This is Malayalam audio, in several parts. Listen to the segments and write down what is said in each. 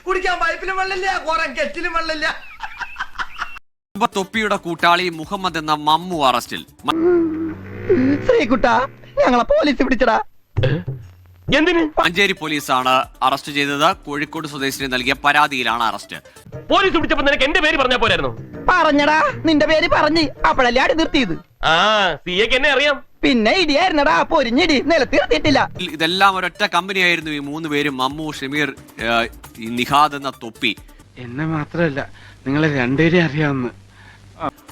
കുടിക്കാൻ പൈപ്പിലും വെള്ളമില്ല, കുറെ കെറ്റിലും വെള്ളമില്ല. തൊപ്പിയുടെ കൂട്ടാളി മുഹമ്മദ് എന്ന മമ്മു അറസ്റ്റിൽ. ശ്രീകുട്ടാ, ഞങ്ങളെ പോലീസ് പിടിച്ചടാ. എന്തിന്? മഞ്ചേരി പോലീസാണ് അറസ്റ്റ് ചെയ്തത്. കോഴിക്കോട് സ്വദേശിനി നൽകിയ പരാതിയിലാണ് അറസ്റ്റ്. പോലീസ് പിടിച്ചപ്പോ നിനക്ക് എന്റെ പേര് പറഞ്ഞാ പോരായിരുന്നു? പറഞ്ഞടാ, നിന്റെ പേര് പറഞ്ഞ് അപ്പോഴല്ലേ അടി നിർത്തിയത്. ആ സിയക്ക് എന്നെ അറിയാം. പിന്നെ ഇടിയായിരുന്നടാ, പൊരിഞ്ഞിടി, നിലത്ത് നിർത്തിയിട്ടില്ല. ഇതെല്ലാം ഒരൊറ്റ കമ്പനിയായിരുന്നു. ഈ 3 പേരും, മമ്മു, ഷമീർ, നിഹാദ് എന്ന തൊപ്പി. എന്നെ മാത്രമല്ല, നിങ്ങളെ രണ്ടുപേരെയും അറിയാവുന്ന.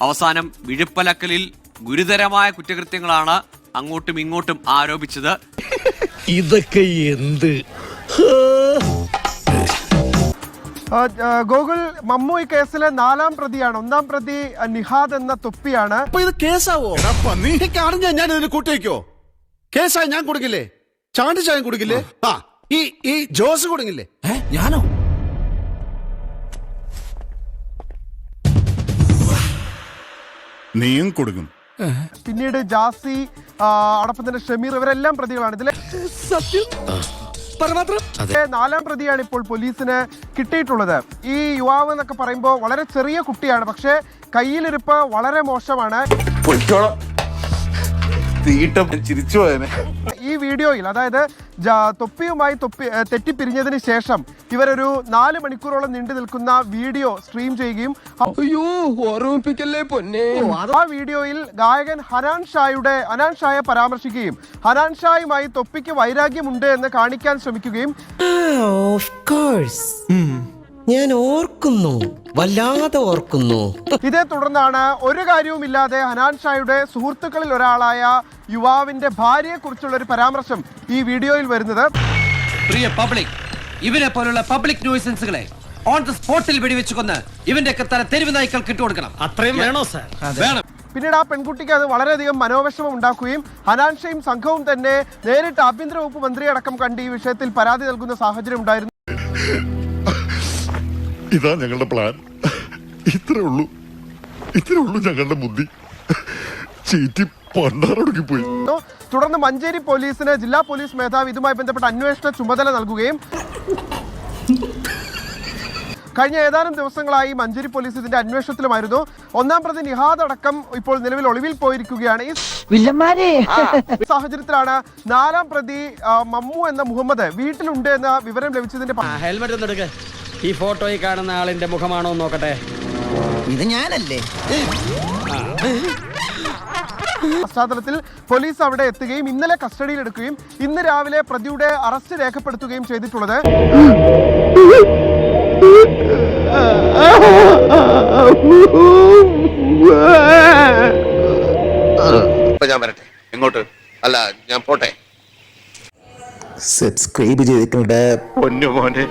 അവസാനം വിഴുപ്പലക്കലിൽ ഗുരുതരമായ കുറ്റകൃത്യങ്ങളാണ് അങ്ങോട്ടും ഇങ്ങോട്ടും ആരോപിച്ചത്. ഇതൊക്കെ എന്ത്? ഗോകുൽ, മമ്മു ഈ കേസിലെ 4ാം പ്രതിയാണ്. 1ാം പ്രതി നിഹാദ് എന്ന തൊപ്പിയാണ്. ഇത് കേസാവോ? അറിഞ്ഞ ഞാൻ ഇതിന് കൂട്ടിവെക്കോ? കേസായി ഞാൻ കൊടുക്കില്ലേ? ചാണ്ടി ചായം കൊടുക്കില്ലേ? ആ ഈ ജോസ് കൊടുക്കില്ലേ? ഞാനോ? നീയും കൊടുക്കും. പിന്നീട് ജാസി, അതോടൊപ്പം തന്നെ ഷമീർ, ഇവരെല്ലാം പ്രതികളാണ്. ഇതിലെ സത്യം 4ാം പ്രതിയാണ് ഇപ്പോൾ പോലീസിന് കിട്ടിയിട്ടുള്ളത്. ഈ യുവാവ് എന്നൊക്കെ പറയുമ്പോൾ വളരെ ചെറിയ കുട്ടിയാണ്, പക്ഷെ കയ്യിലിരിപ്പ് വളരെ മോശമാണ്. ഈ വീഡിയോയിൽ, അതായത് തൊപ്പിയുമായി തെറ്റിപ്പിരിഞ്ഞതിന് ശേഷം ഇവരൊരു 4 മണിക്കൂറോളം നീണ്ടു നിൽക്കുന്ന വീഡിയോ സ്ട്രീം ചെയ്യുകയും ആ വീഡിയോയിൽ ഗായകൻ ഹനാൻ ഷായെ പരാമർശിക്കുകയും ഹനാൻ ഷായുമായി തൊപ്പിക്ക് വൈരാഗ്യമുണ്ട് എന്ന് കാണിക്കാൻ ശ്രമിക്കുകയും ഞാൻ ഓർക്കുന്നു, വല്ലാതെ ഓർക്കുന്നു. ഇതേ തുടർന്നാണ് ഒരു കാര്യവുമില്ലാതെ ഹനാൻ ഷായുടെ സുഹൃത്തുക്കളിൽ ഒരാളായ യുവാവിന്റെ ഭാര്യയെ കുറിച്ചുള്ള ഒരു പരാമർശം ഈ വീഡിയോയിൽ വരുന്നത്. പ്രിയ പബ്ലിക്, ഇവരെ പോലുള്ള പബ്ലിക് ന്യൂസൻസുകളെ ഓൺ ദ സ്പോട്ടിൽ വെടിവെച്ച് കൊന്ന് ഇവന്റെ തല തെരുവ് നായ്ക്കൾക്ക് ഇട്ടുകൊടുക്കണം. അത്രയും വേണോ സാർ? വേണം. പിന്നീട് ആ പെൺകുട്ടിക്ക് അത് വളരെയധികം മനോവിഷമം ഉണ്ടാക്കുകയും ഹനാൻ ഷായും സംഘവും തന്നെ നേരിട്ട് ആഭ്യന്തര വകുപ്പ് മന്ത്രിയടക്കം കണ്ട് ഈ വിഷയത്തിൽ പരാതി നൽകുന്ന സാഹചര്യം ഉണ്ടായിരുന്നു. ഇതാ ഞങ്ങളുടെ പ്ലാൻ. ഇത്രേ ഉള്ളൂ ഞങ്ങളുടെ ബുദ്ധി. ചീറ്റി പണ്ടാറൊടുക്കി പോയി. തുടർന്ന് മഞ്ചേരി പോലീസിന് ജില്ലാ പോലീസ് മേധാവി ഇതുമായി ബന്ധപ്പെട്ട അന്വേഷണ ചുമതല നൽകുകയും കഴിഞ്ഞ ഏതാനും ദിവസങ്ങളായി മഞ്ചേരി പോലീസ് ഇതിന്റെ അന്വേഷണത്തിലുമായിരുന്നു. 1ാം പ്രതി നിഹാദ് അടക്കം ഇപ്പോൾ നിലവിൽ ഒളിവിൽ പോയിരിക്കുകയാണ്. ഈ സാഹചര്യത്തിലാണ് 4ാം പ്രതി മമ്മു എന്ന മുഹമ്മദ് വീട്ടിലുണ്ട് എന്ന വിവരം ലഭിച്ചതിന്റെ ഹെൽമെറ്റ് ഒന്ന് എടുക്ക്. ഈ ഫോട്ടോയിൽ കാണുന്ന ആളിന്റെ മുഖമാണോ നോക്കട്ടെ. ഇത് ഞാനല്ലേ? പശ്ചാത്തലത്തിൽ പോലീസ് അവിടെ എത്തുകയും ഇന്നലെ കസ്റ്റഡിയിലെടുക്കുകയും ഇന്ന് രാവിലെ പ്രതിയുടെ അറസ്റ്റ് രേഖപ്പെടുത്തുകയും ചെയ്തിട്ടുള്ളത്. ഞാൻ വരട്ടെ. എങ്ങോട്ട്? അല്ല, ഞാൻ പോട്ടെ. സബ്സ്ക്രൈബ് ചെയ്തിട്ടുണ്ട് പൊന്നു മോനെ.